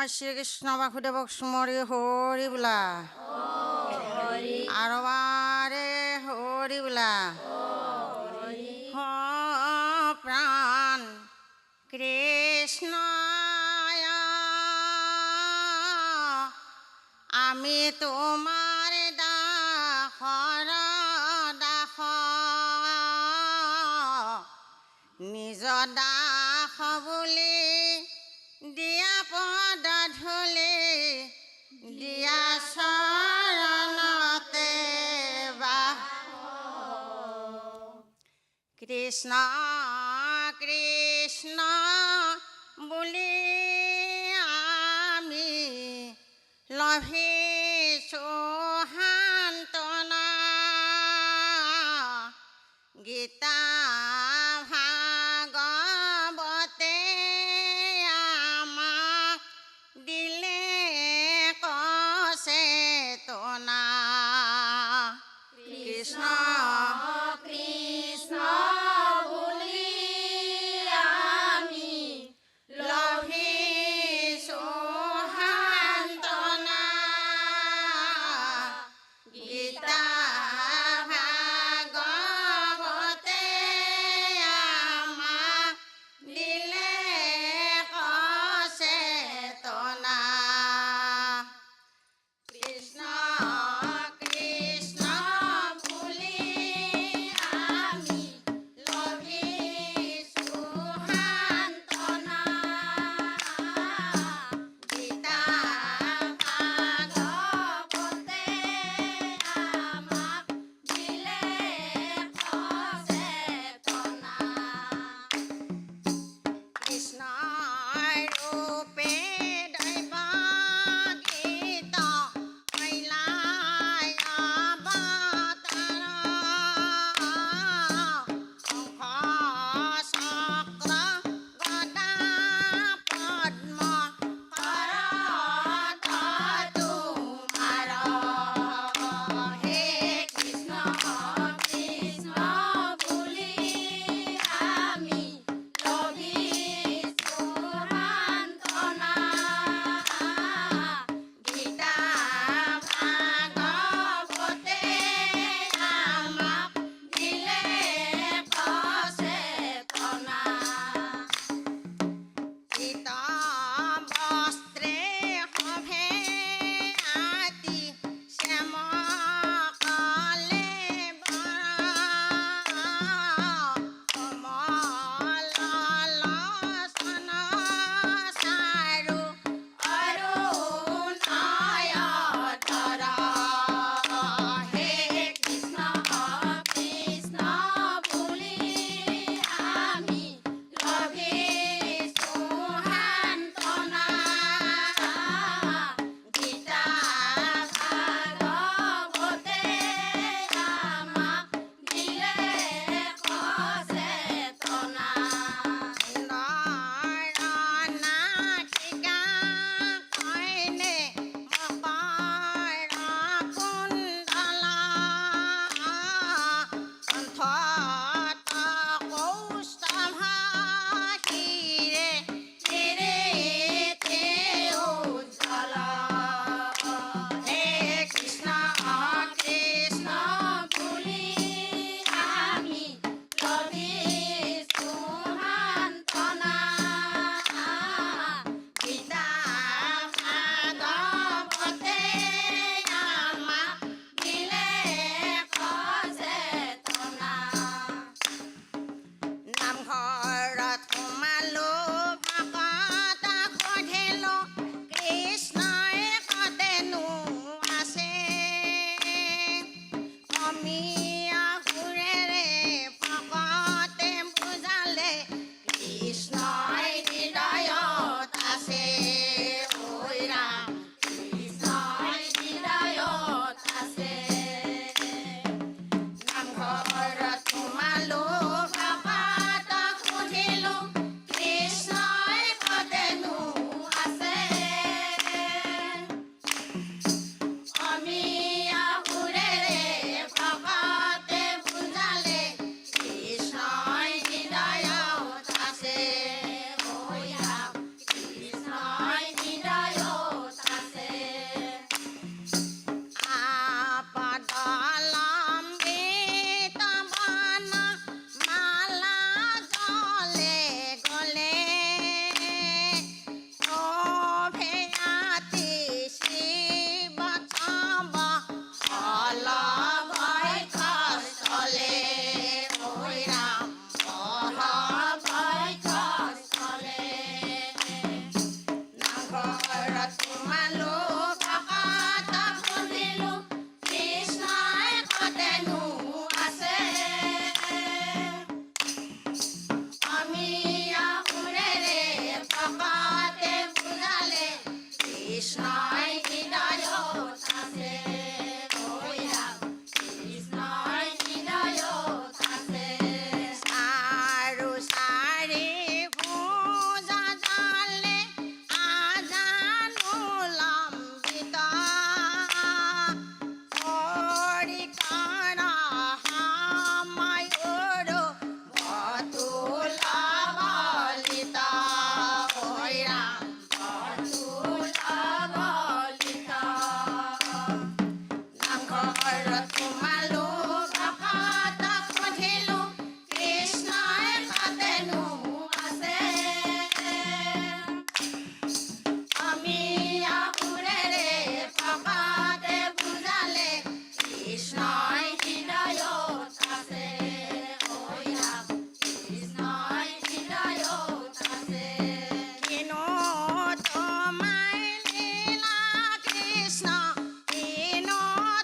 শ্ৰীকৃষ্ণ বাসুদেৱক স্মৰি হৰি বোলা আৰু বাৰে হৰি বোলা প্ৰাণ কৃষ্ণ আমি তোমাৰ দাসৰ দাস নিজ দাস বুলি দিয়া পদ ধূলি দিয়া চৰণতে বাস কৃষ্ণ কৃষ্ণ বুলি আমি লভিছো সান্তনা গীতা ভাগৱতে আমাক দিলে কচেতনা কৃষ্ণ কৃষ্ণ বুলি আমি লভিছো সান্তনা সোমালো ভকত শুনিলো কৃষ্ণই কতেনো আছে আমি সুৰেৰে ভকতে বুজালে কৃষ্ণই হৃদয়ত আছে কৃষ্ণই হৃদয়ত আছে আৰু চাৰি ভুজা জালে আজানো লম্বিত হৰিকণ সাময়ুৰো বতুল বলিত হৈৰা বতুল বলিত নামঘৰত সোমালো ভকত সুধিলো কৃষ্ণই কতেনো আছে আমি সুৰেৰে ভকতে বুজালে কৃষ্ণই হৃদয়ত আছে কৃষ্ণই হৃদয়ত আছে কিনো তোমাই লীলা কৃষ্ণ কিনো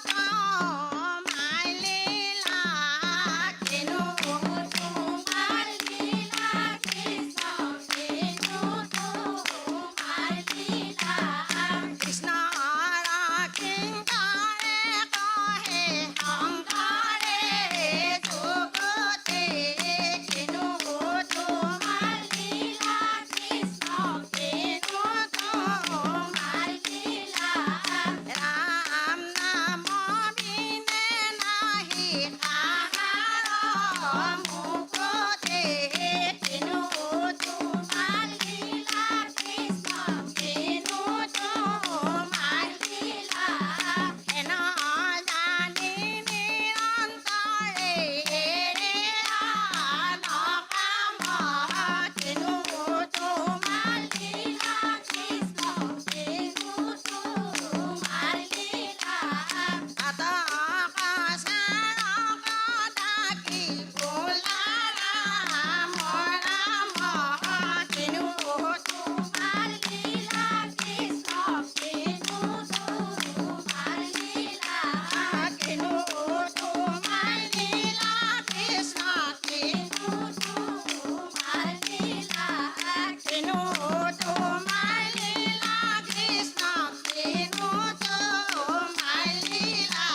তোমাই লীলা কিনো তোমাৰ লীলা কৃষ্ণ কিনো তোমাৰ লীলা কৃষ্ণ কিংকাৰে কহে শংকৰে জগতে কিনো তোমাৰ লীলা কৃষ্ণ কিনো তোমাৰ লীলা ৰাম নাম বিনে নাহি কাহাৰ মুখতে কিনো তোমাৰ লীলা কৃষ্ণ কিনো তোমাৰ লীলা হেন জানি নিৰন্তৰে নকাম কিনো তোমাৰ লীলা কৃষ্ণ কিনো তোমাৰ লীলা ডাকি বোলা ৰাম ৰাম কিনো তোমাৰ লীলা কৃষ্ণ কিনো তোমাৰ লীলা কিনো তোমাৰ লীলা কৃষ্ণ কিনো তোমাৰ লীলা কিনো তোমাৰ লীলা কৃষ্ণ কিনো তোমাৰ লীলা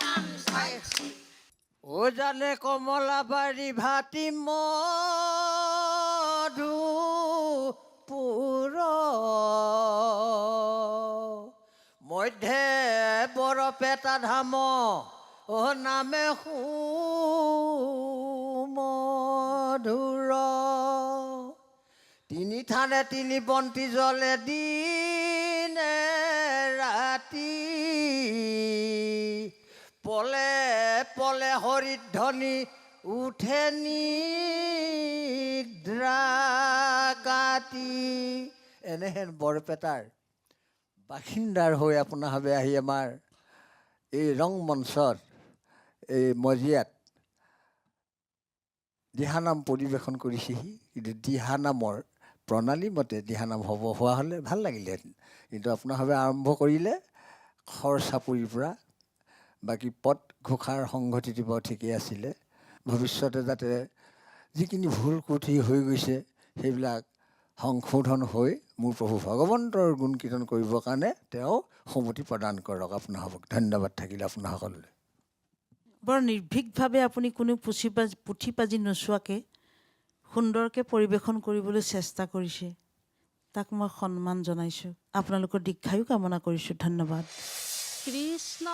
ৰাম জয় ও জানে কমলাবাৰী ভাতি মধু পুৰ মধ্যে বৰপেটা ধাম ও নামে মধুৰ তিনি থানে তিনি বন্তি জ্বলে দিনে ৰাতি পলে পলে হৰিধ্বনি উঠে নিদ্ৰাকাতি এনেহেন বৰপেটাৰ বাসিন্দাৰ হৈ আপোনাভাৱে আহি আমাৰ এই ৰংমঞ্চত এই মজিয়াত দিহানাম পৰিৱেশন কৰিছেহি কিন্তু দিহানামৰ প্ৰণালী মতে দিহানাম হোৱা হ'লে ভাল লাগিলেহেঁতেন কিন্তু আপোনাভাৱে আৰম্ভ কৰিলে খৰ চাপৰিৰ পৰা বাকী পদ ঘোষাৰ সংগতি বাৰু ঠিকেই আছিলে ভৱিষ্যতে যাতে যিখিনি ভুল ক্ৰুটি হৈ গৈছে সেইবিলাক সংশোধন হৈ মোৰ প্ৰভু ভগৱন্তৰ গুণ কীৰ্তন কৰিবৰ কাৰণে তেওঁ সন্মতি প্ৰদান কৰক আপোনাসকলক ধন্যবাদ থাকিলে আপোনাসকললৈ বৰ নিৰ্ভীকভাৱে আপুনি কোনো পুথি পাজি নোচোৱাকৈ সুন্দৰকৈ পৰিৱেশন কৰিবলৈ চেষ্টা কৰিছে তাক মই সন্মান জনাইছোঁ আপোনালোকৰ দীক্ষায়ো কামনা কৰিছোঁ ধন্যবাদ কৃষ্ণ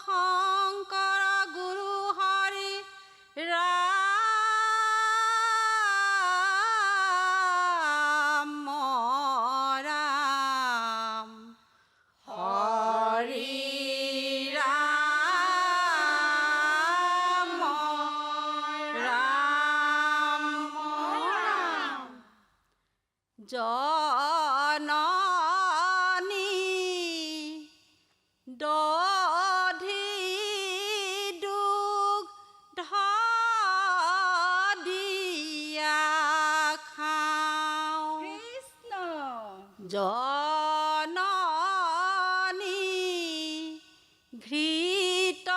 শংকৰ গুৰু হৰি ৰাম জননী ঘৃতম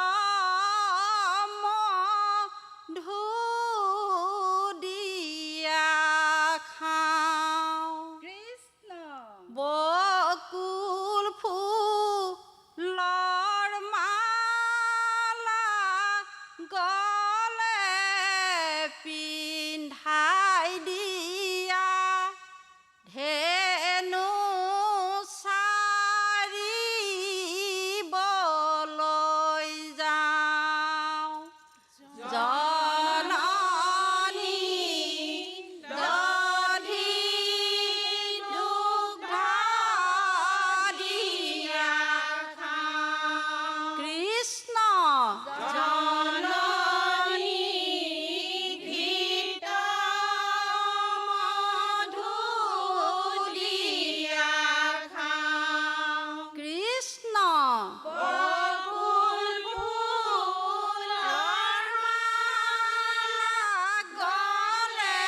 দিয়া খাওঁ কৃষ্ণ বকুল ফুলৰ মালা গলে পিন্ধাই দিয়া ধেনু চাৰিবলৈ যাওঁ জননী দধি দুগ্ধ দিয়া খাওঁ কৃষ্ণ জননী ঘৃত মধু দিয়া খাওঁ কৃষ্ণ বকুল ফুলৰ মালা গলে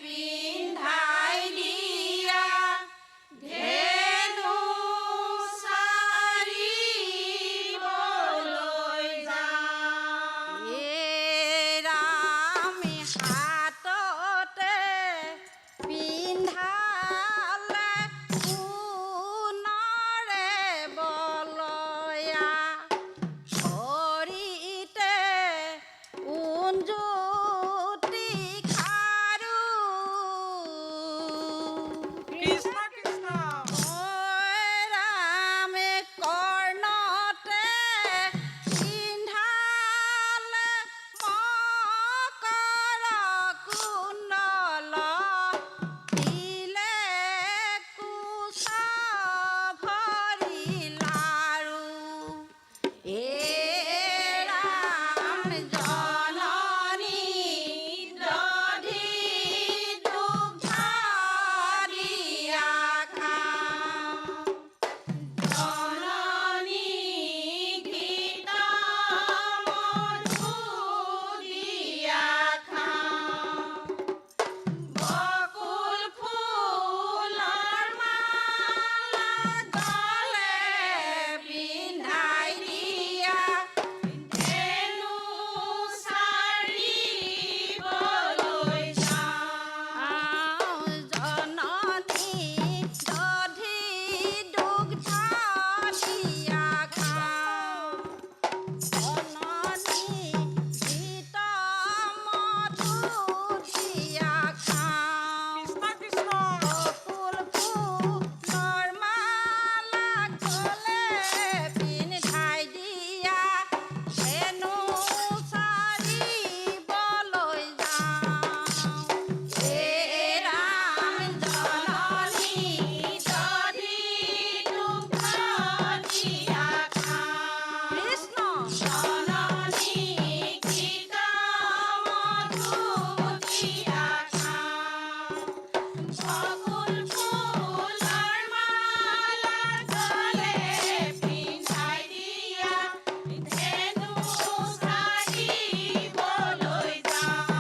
পিন্ধাই দিয়া ধেনু চাৰিবলৈ যাওঁ এৰামি হাততে পিন্ধালে সোণৰে বলয়া ভৰিতে উঞ্জুতি খাৰু কৃষ্ণ কৃষ্ণ ৰামে কৰ্ণতে পিন্ধালে মকৰ কুণ্ডল দিলে কুশ ভৰি লাৰু এৰাম জননী দধি দুগ্ধ দিয়া খাওঁ জননী ঘৃত মধু দিয়া খাওঁ বকুল ফুলৰ মালা গলে পিন্ধাই দিয়া ধেনু চাৰিবলৈ যাওঁ জননী দধি দুগ্ধ দিয়া খাওঁ জননী ঘৃত মধু দিয়া খাওঁ কৃষ্ণ বকুল ফুলৰ মালা গলে পিন্ধাই দিয়া ধেনু চাৰিবলৈ যাওঁ এৰাম জননী দধি দুগ্ধ দিয়া খাওঁ কৃষ্ণ জননী ঘৃত মধু দিয়া খাওঁ বকুল ফুলৰ মালা গলে পিন্ধাই দিয়া ধেনু চাৰিবলৈ যাওঁ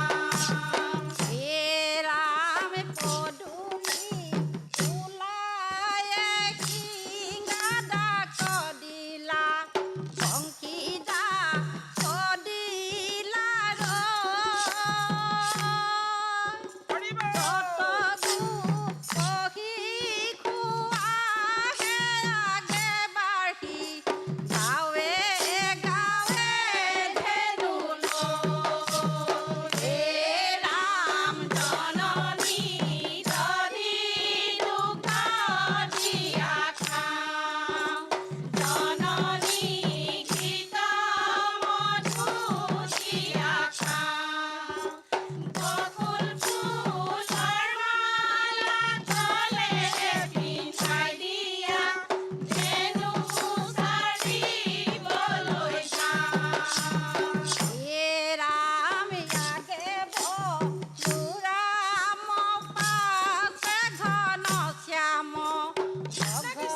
এৰাম পদুমী ওলায়ে শিঙাডা কদিলা বংশীডা কদিলা হৰিব কতগু কহি খোৱাহে আগে বাঢ়ি গাঁৱে গাঁৱে ধেনু লৈ এৰাম জননী দধি দুগ্ধ দিয়া খাওঁ জননী ঘৃত মধু দিয়া খাওঁ বকুল ফুলৰ মালা গলে পিন্ধাই দিয়া ধেনু চাৰিবলৈ যাওঁ এৰাম আগে বলোৰাম পাছে ঘন শ্যাম অঘনে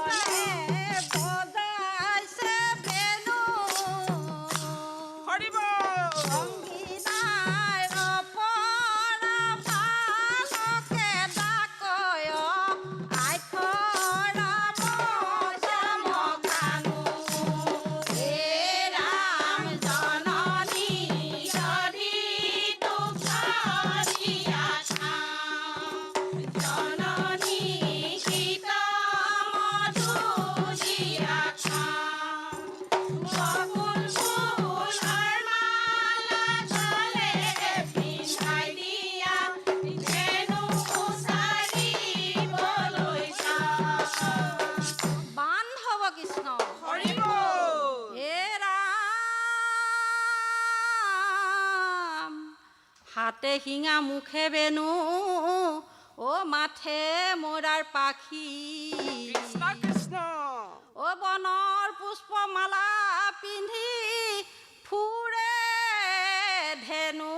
বজাইছে বেণু হৰিব সংগীতাই অপৰা ভালকে ডাকয় আইথ দাঁতে শিঙা মুখে বেনু ও মাথে মোৰাৰ পাখি কৃষ্ণ কৃষ্ণ ও বনৰ পুষ্পমালা পিন্ধি ফুৰে ধেনু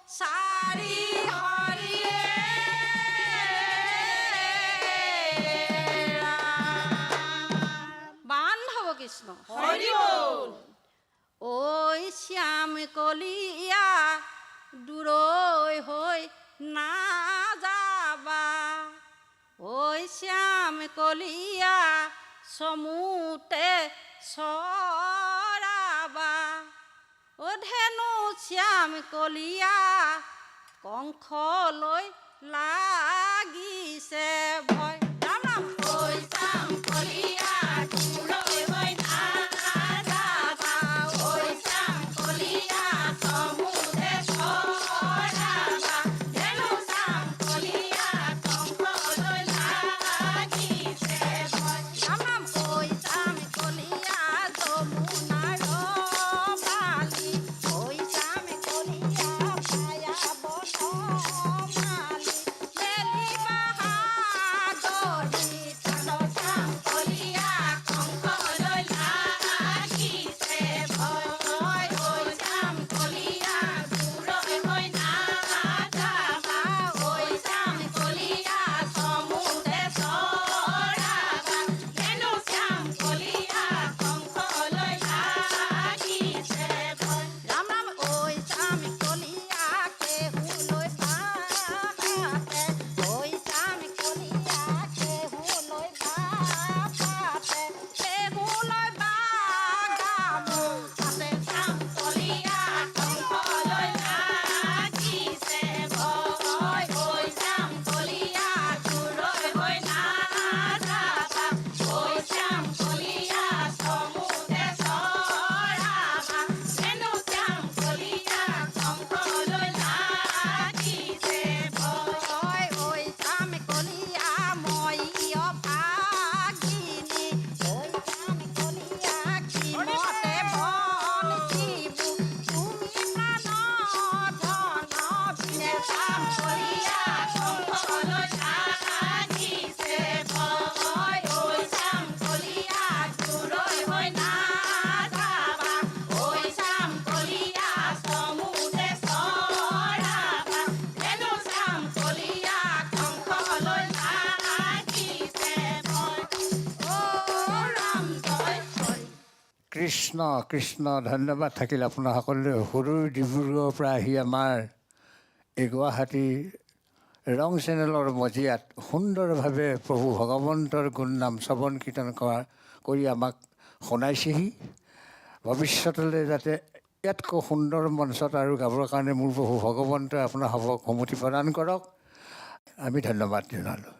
চাৰি হৰিয়ে বান্ধৱ কৃষ্ণ হৰি বল ঐ শ্যাম কলিয়া দূৰৈ হৈ নাযাবা ঐ শ্যাম কলিয়া চমুতে চৰাবা ও ধেনু শ্যাম কলিয়া কংসলৈ লাগিছে ভয় ৰাম ৰাম ঐ শ্যাম কলিয়া দূৰৈ হৈ নাযাবা ঐ শ্যাম কলিয়া চমুতে চৰাবা ধেনু শ্যাম কলিয়া কংসলৈ লাগিছে ভয় ৰাম ৰাম ঐ শ্যাম কলিয়া যমুনাৰ বালি ঐ শ্যাম কলিয়া পায়া বনমালি মেলি বাহাদুৰি চান শ্যাম কলিয়া কংসলৈ লাগিছে ভয় ঐ শ্যাম কলিয়া দূৰৈ হৈ নাযাবা ঐ শ্যাম কলিয়া চমুতে চৰাবা ধেনু শ্যাম কলিয়া কংসলৈ লাগিছে ভয় ৰাম ৰাম ঐ শ্যাম কলিয়া কেহুলৈ বাহাতে ঐ শ্যাম কলিয়া কেহুলৈ বাহাতে কেহুলৈ বাগামো আছে শ্যাম কলিয়া কংসলৈ লাগিছে ভয় ঐ শ্যাম কলিয়া দূৰৈ হৈ নাযাবা ঐ শ্যাম কলিয়া চমুতে চৰাবা ধেনু শ্যাম কলিয়া কংসলৈ লাগিছে ভয় ঐ শ্যাম কলিয়া মই অভাগিনী ঐ শ্যাম কলিয়া ক্ষীণতে বন্দিবু তুমি প্ৰাণ ধন বিনে শ্যাম কলিয়া কংসলৈ লাগিছে ভয় ঐ শ্যাম কলিয়া দূৰৈ হৈ নাযাবা ঐ শ্যাম কলিয়া চমুতে চৰাবা ধেনু শ্যাম কলিয়া কংসলৈ লাগিছে ভয় ও ৰাম জয় হৰি কৃষ্ণ কৃষ্ণ ধন্যবাদ থাকিল আপোনাৰ সকলোৰে সৰুৰ ডিব্ৰুগড়ৰ পৰা আহি আমাৰ এই গুৱাহাটী ৰং চেনেলৰ মজিয়াত সুন্দৰভাৱে প্ৰভু ভগৱন্তৰ গুণনাম শ্ৰৱণ কীৰ্তন কৰি আমাক শুনাইছেহি ভৱিষ্যতলৈ যাতে ইয়াতকৈ সুন্দৰ মঞ্চত আৰু গাবৰ কাৰণে মোৰ প্ৰভু ভগৱন্তই আপোনাৰ সবক সমুতি প্ৰদান কৰক আমি ধন্যবাদ জনালোঁ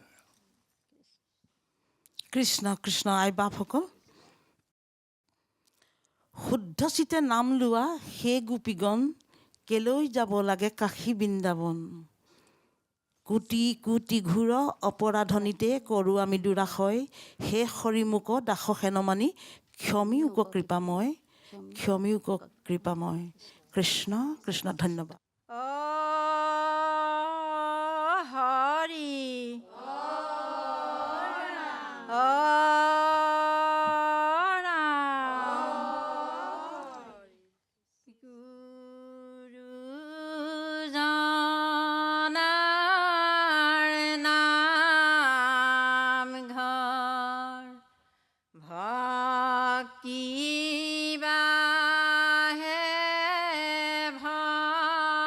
কৃষ্ণ কৃষ্ণ আই বাপসকল শুদ্ধ চিতে নাম লোৱা সেই গোপীগণ কেলৈ যাব লাগে কাশী বৃন্দাবন কোটি কোটি ঘূৰ অপৰাধনীতে কৰোঁ আমি দুৰাশয় হে হৰিমুখ দাস সেনমানি ক্ষমীউক কৃপাময় ক্ষমীউক কৃপাময় কৃষ্ণ কৃষ্ণ ধন্যবাদ ও হৰি ও গুৰুজনাৰ নাম ঘৰ ভক্তি বাহে ভয়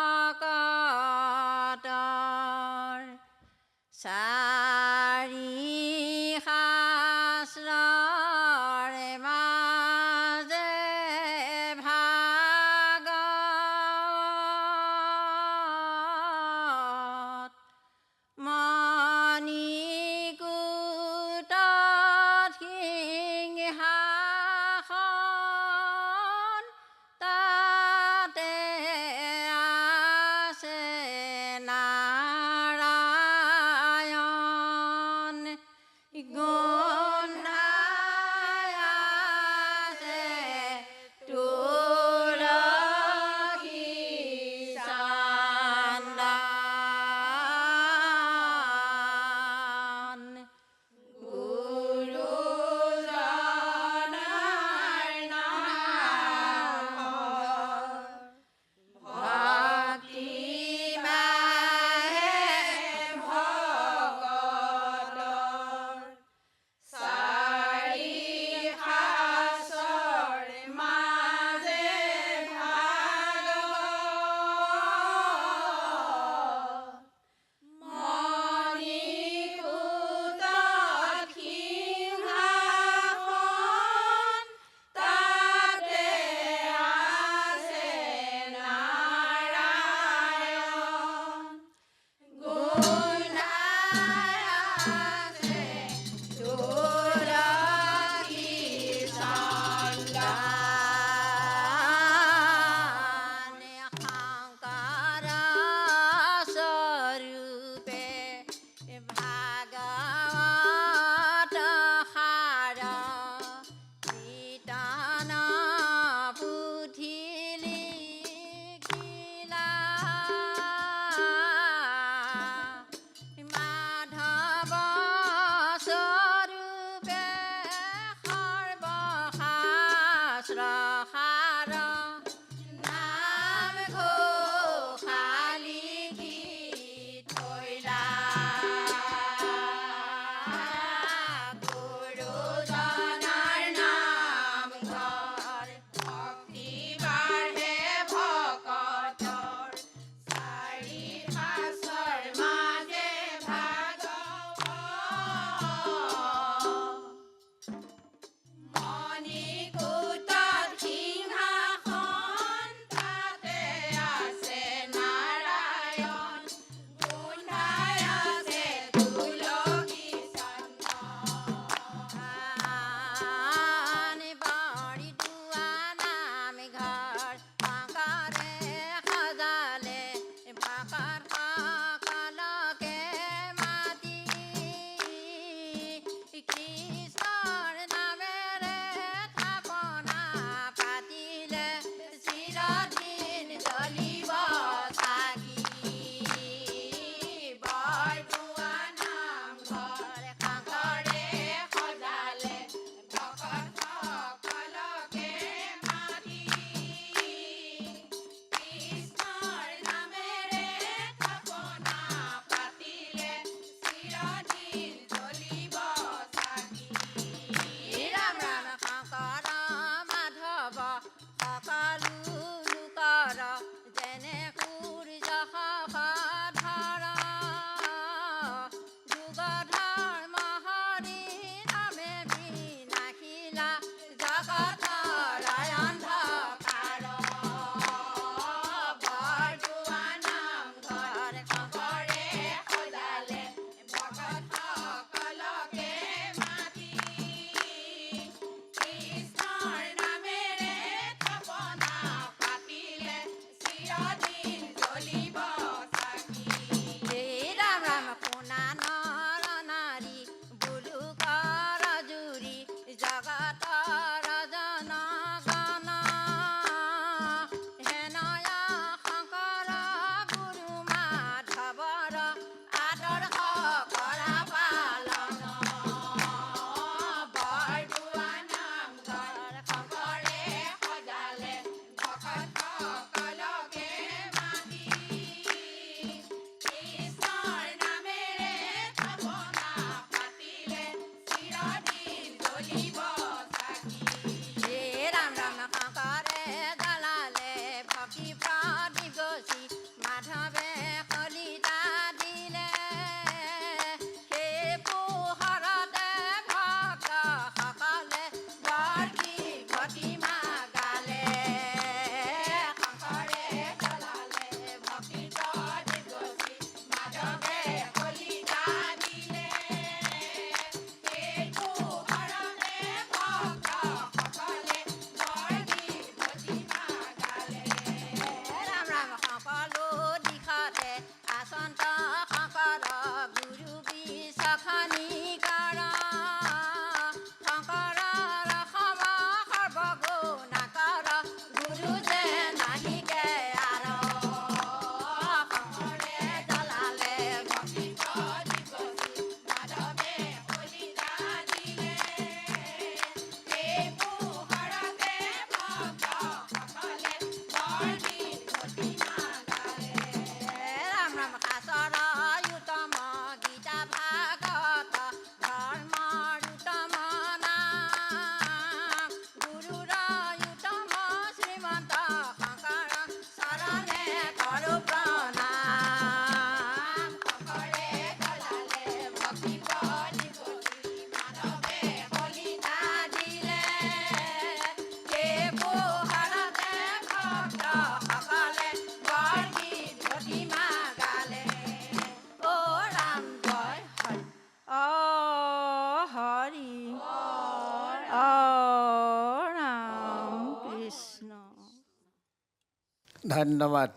ধন্যবাদ।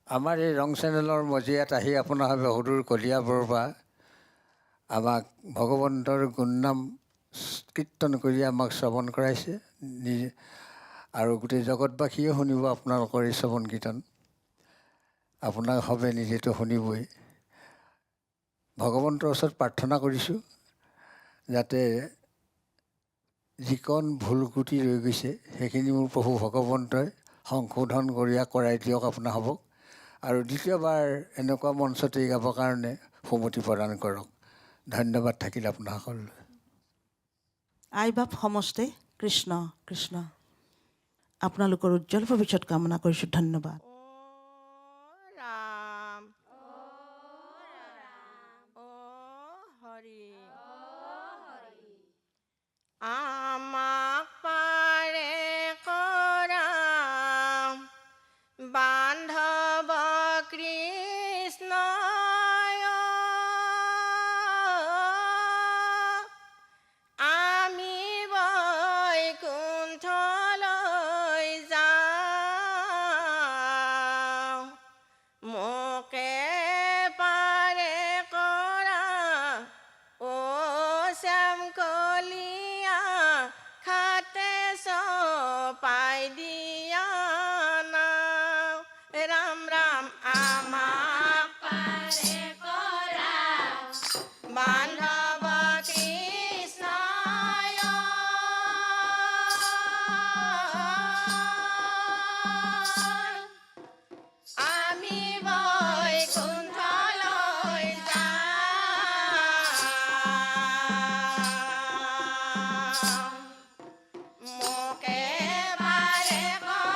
আমাৰ এই ৰং চেনেলৰ মজিয়াত আহি আপোনালোকে সদূৰ কলিয়াবৰৰ পৰা আমাক ভগৱন্তৰ গুণনাম কীৰ্তন কৰি আমাক শ্ৰৱণ কৰাইছে আৰু গোটেই জগতবাসীয়ে শুনিব আপোনালোকৰ এই শ্ৰৱণ কীৰ্তন। আপোনাক হবে নিজেতো শুনিবই। ভগৱন্তৰ ওচৰত প্ৰাৰ্থনা কৰিছোঁ যাতে যিকণ ভুল ক্ৰুটি ৰৈ গৈছে সেইখিনি মোৰ প্ৰভু ভগৱন্তই সংশোধন কৰাই দিয়ক আপোনাসৱক, আৰু দ্বিতীয়বাৰ এনেকুৱা মঞ্চতেই গাবৰ কাৰণে সুমতি প্ৰদান কৰক। ধন্যবাদ থাকিল আপোনাসকললৈ। আই বাপ সমষ্টি কৃষ্ণ কৃষ্ণ। আপোনালোকৰ উজ্জ্বল ভৱিষ্যত কামনা কৰিছোঁ। ধন্যবাদ। ৰাম ও হৰি আমাক পাৰে কৰা বান্ধৱ কৃষ্ণ আমি বৈকুণ্ঠলৈ যাওঁ মোকে পাৰে কৰা ও শ্যাম কলিয়া খাতে চপাই দিয়া নাও। ৰাম ৰাম আমাক পাৰে কৰা বান্ধৱ কৃষ্ণ আমি বৈকুণ্ঠলৈ যাওঁ মোকে পাৰে কৰা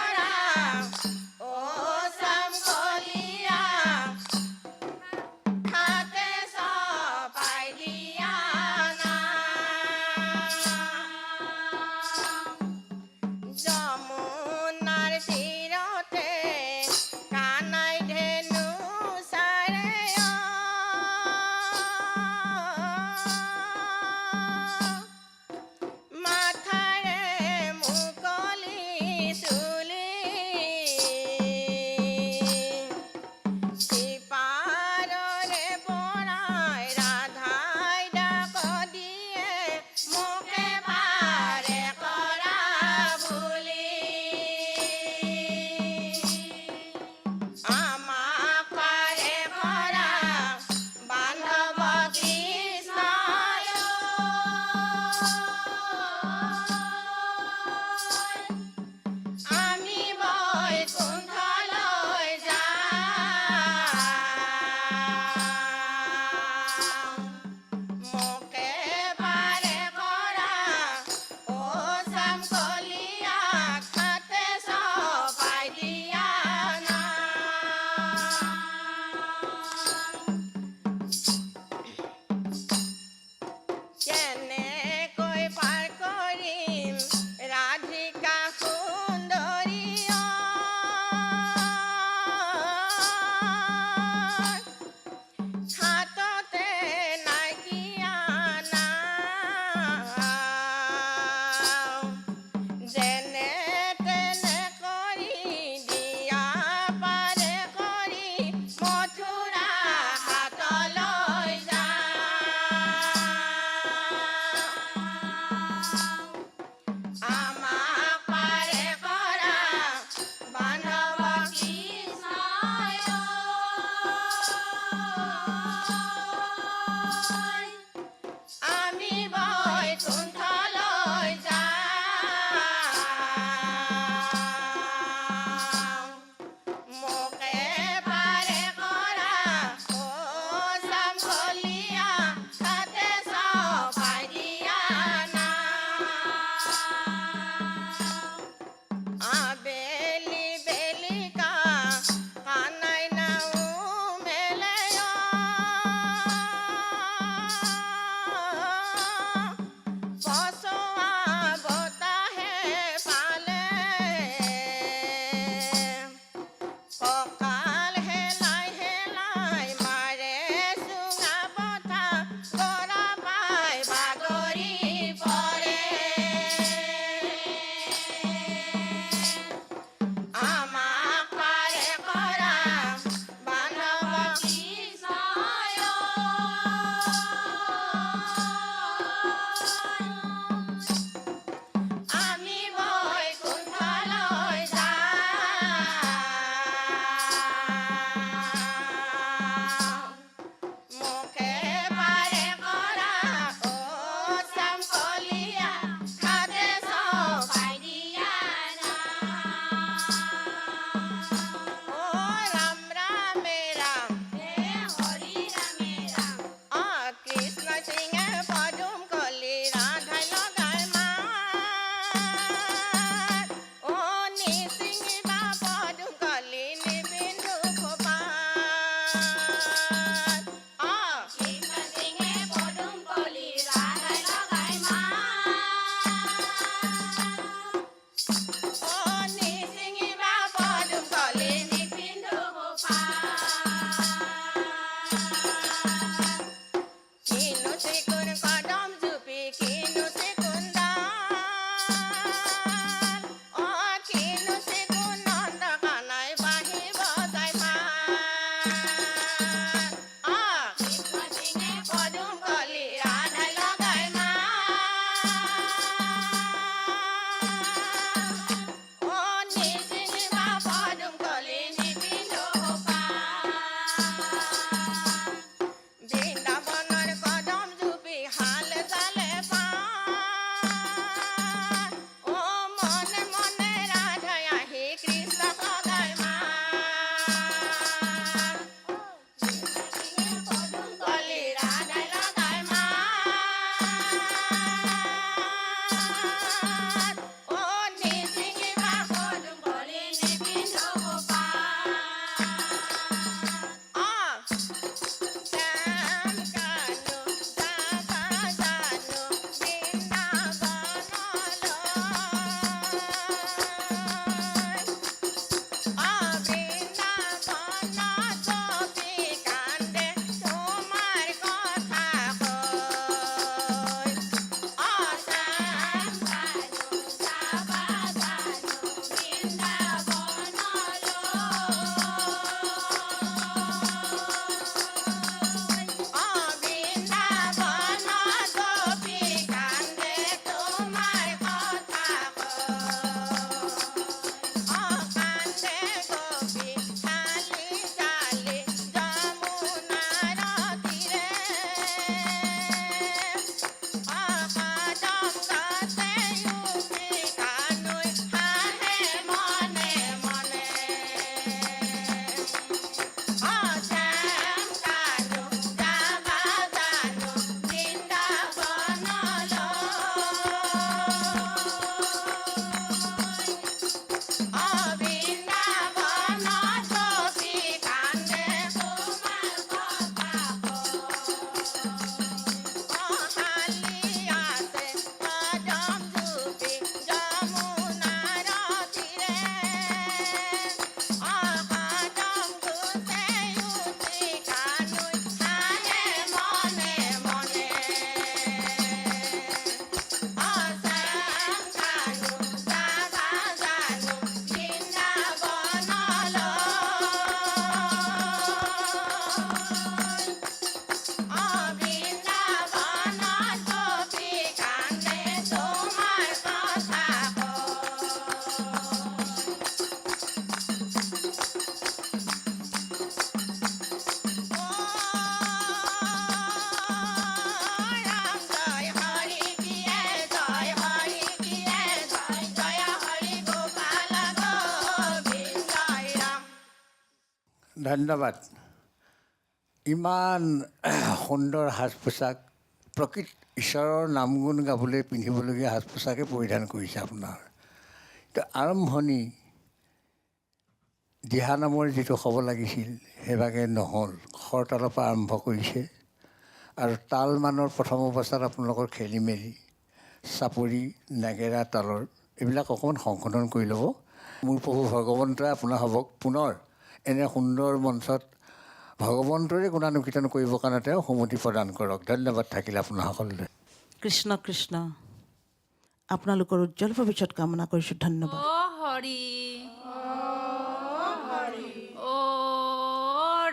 ধন্যবাদ। ইমান সুন্দৰ সাজ পোছাক, প্ৰকৃত ঈশ্বৰৰ নাম গুণ গাবলৈ পিন্ধিবলগীয়া সাজ পোছাকে পৰিধান কৰিছে আপোনাৰ। কিন্তু আৰম্ভণি দিহানামৰ যিটো হ'ব লাগিছিল সেইভাগে নহ'ল। খৰতালৰ পৰা আৰম্ভ কৰিছে আৰু তাল মানৰ প্ৰথম অৱস্থাত আপোনালোকৰ খেলি মেলি, চাপৰি নেগেৰা তালৰ এইবিলাক অকণমান সংশোধন কৰি ল'ব। মোৰ প্ৰভু ভগৱন্তই আপোনাসৱক পুনৰ এনে সুন্দৰ মঞ্চত ভগৱন্তৰে গুণানুকীৰ্তন কৰিবৰ কাৰণে তেওঁ সুমতি প্ৰদান কৰক। ধন্যবাদ থাকিল আপোনাৰ সকলোলৈ। কৃষ্ণ কৃষ্ণ। আপোনালোকৰ উজ্জ্বল ভৱিষ্যত কামনা কৰিছোঁ। ধন্যবাদ। অ হৰি অ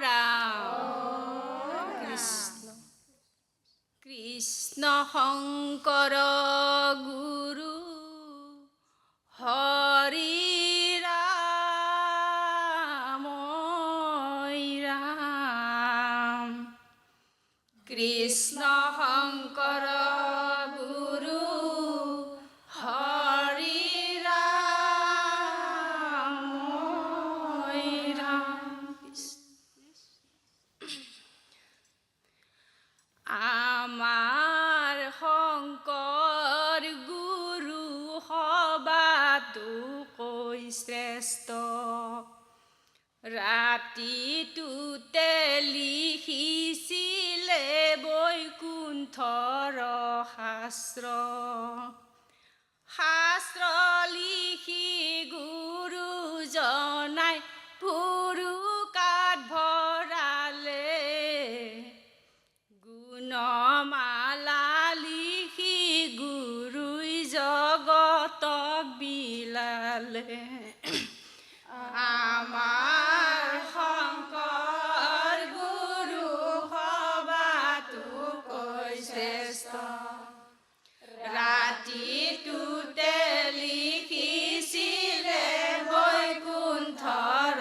ৰাম কৃষ্ণ কৃষ্ণ শংকৰ গুৰু হৰি ৰাম ৰাম কৃষ্ণ শংকৰ গুৰু হৰি ৰাম ৰাম আমাৰ শংকৰ গুৰু সবাতোকৈ শ্ৰেষ্ঠ ৰাতিটোতে লিখিছিলে বৈকুণ্ঠৰ শাস্ত্ৰ শাস্ত্ৰ লিখি গুৰুজনাই ভুৰুকাত ভৰালে গুণমালা লিখি গুৰুই জগতক বিলালে আমাৰ শংকৰ গুৰু সবাতোকৈ শ্ৰেষ্ঠ ৰাতিটোতে লিখিছিলে বৈকুণ্ঠৰ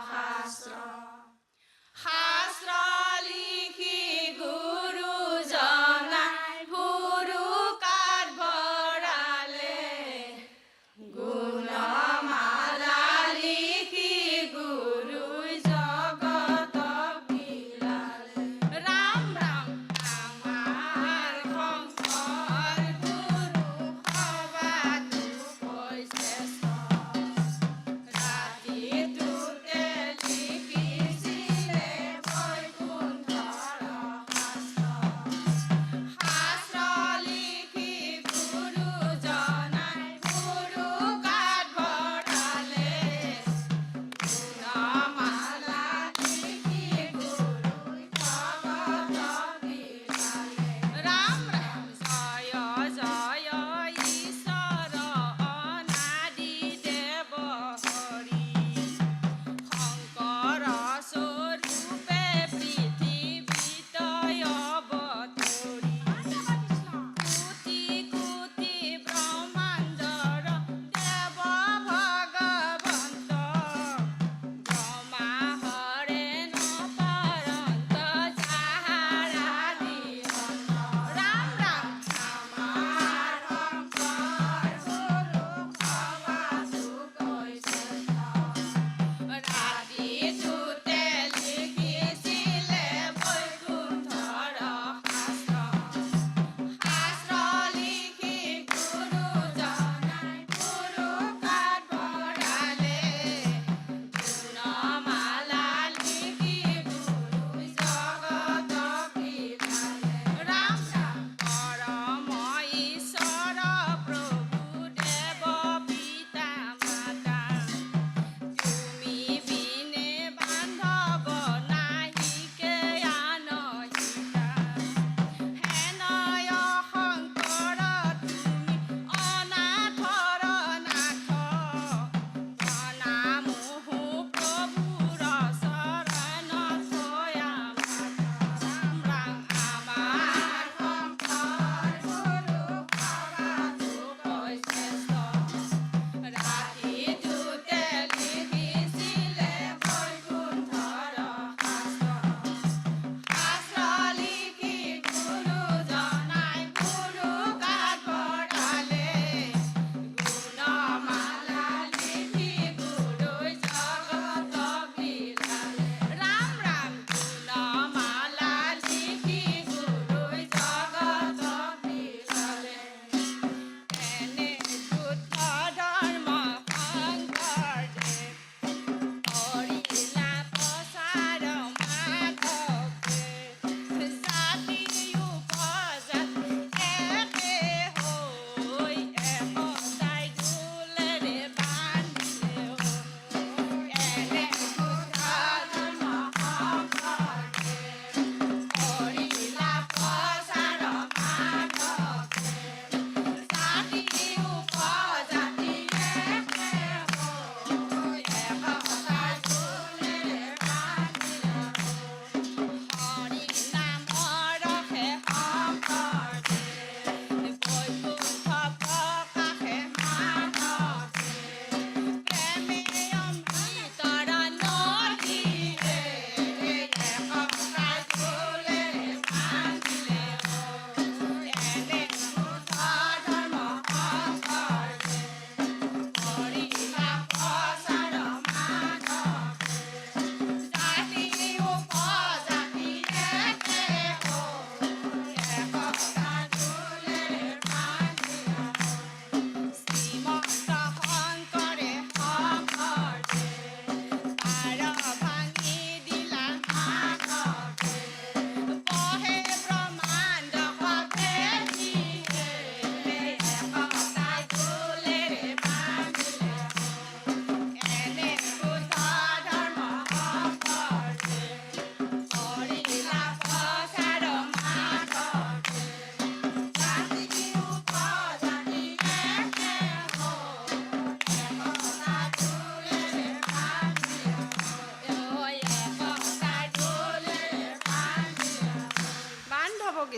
শাস্ত্ৰ শাস্ত্ৰ লিখি গুৰুজনাই ভুৰুকাত ভৰালে গুণমালা লিখি গুৰু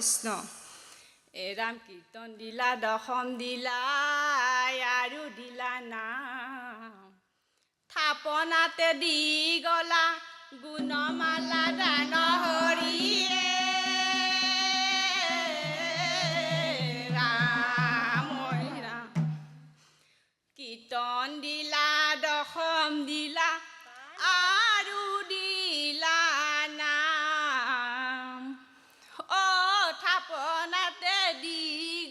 কৃষ্ণ এ ৰাম কীৰ্তন দিলা দশম দিলা আৰু দিলা নাম থাপনাতে দি গলা গুণমালা দান হৰিয়ে ৰাম ৰাম কীৰ্তন দিলা দশম দিলা আৰু দিলা নাম অ থাপনাতে দি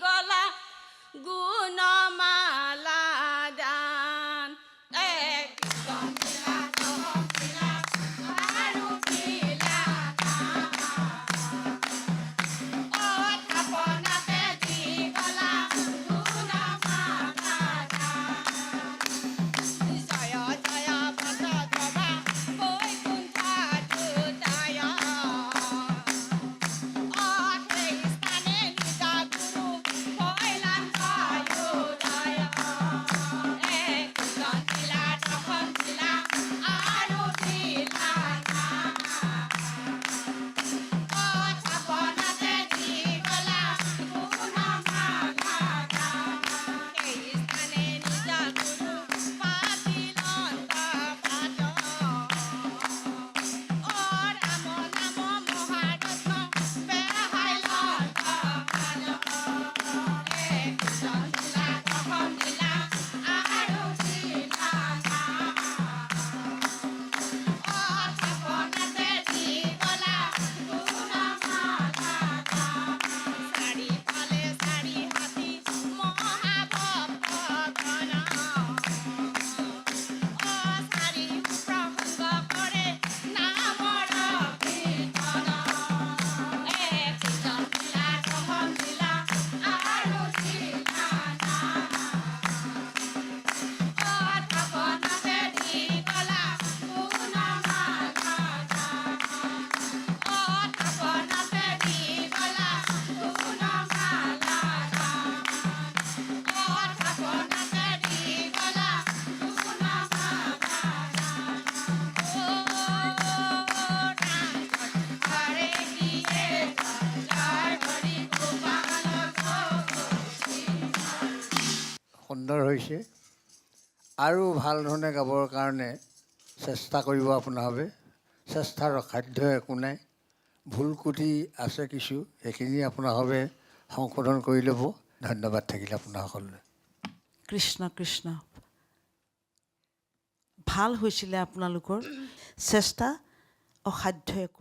গলা গুণমালা দান কীৰ্তন দিলা দশম দিলা আৰু দিলা অ থাপনাতে দি গলা গুণমালা দান জয় জয় ভদ্ৰধৰা বৈকুণ্ঠ দুদয় সেই স্থানে নিজ গুৰু কৈলাস হৃদয় কীৰ্তন দিলা দশম দিলা আৰু দিলা থাপনাতে দি গলা গুণমালা দান সেই স্থানে নিজ গুৰু পাতিল অন্তপাত অ ৰাম নাম মহাৰত্ন বেহাইল অন্তপাত কীৰ্তন দিলা দশম দিলা আৰু দিলা থাপনাতে দি গলা গুণমালা দান চাৰিফালে চাৰি হাতী মহাভক্ত গণ চাৰি প্ৰসংগ কৰে নামৰ কীৰ্তন কীৰ্তন দিলা দশম দিলা আৰু দিলা থাপনাতে দি গলা গুণমালা দান থাপনাতে দি গলা গুণমালা দান থাপনাতে দি গলা গুণমালা হৰে কিয়ে জয় হৰি গোপাল সুন্দৰ হৈছে আৰু ভাল ধৰণে গাবৰ কাৰণে চেষ্টা কৰিব আপোনাভাৱে চেষ্টাৰ অসাধ্য একো নাই ভুল ক্ৰুটি আছে কিছু সেইখিনি আপোনাভাৱে সংশোধন কৰি ল'ব ধন্যবাদ থাকিলে আপোনাৰ সকলোলৈ কৃষ্ণ কৃষ্ণ ভাল হৈছিলে আপোনালোকৰ চেষ্টা অসাধ্য একো